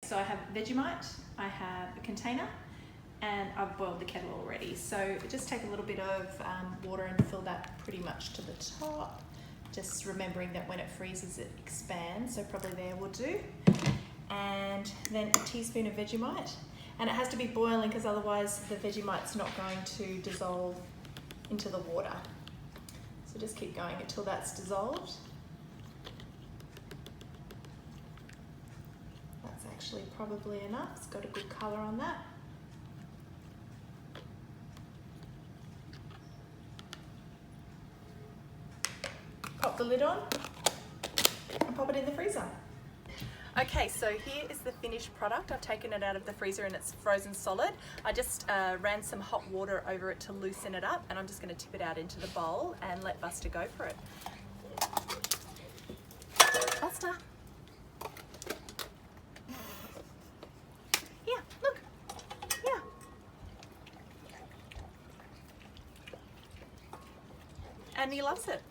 so I have Vegemite, I have a container, and I've boiled the kettle already. So just take a little bit of water and fill that pretty much to the top. Just remembering that when it freezes it expands, so probably there will do. And then a teaspoon of Vegemite. And it has to be boiling because otherwise the Vegemite's not going to dissolve into the water. So just keep going until that's dissolved. That's actually probably enough. It's got a good colour on that. Pop the lid on and pop it in the freezer. Okay, so here is the finished product. I've taken it out of the freezer and it's frozen solid. I just ran some hot water over it to loosen it up, and I'm just going to tip it out into the bowl and let Buster go for it. Buster. Here, look. Here. And he loves it.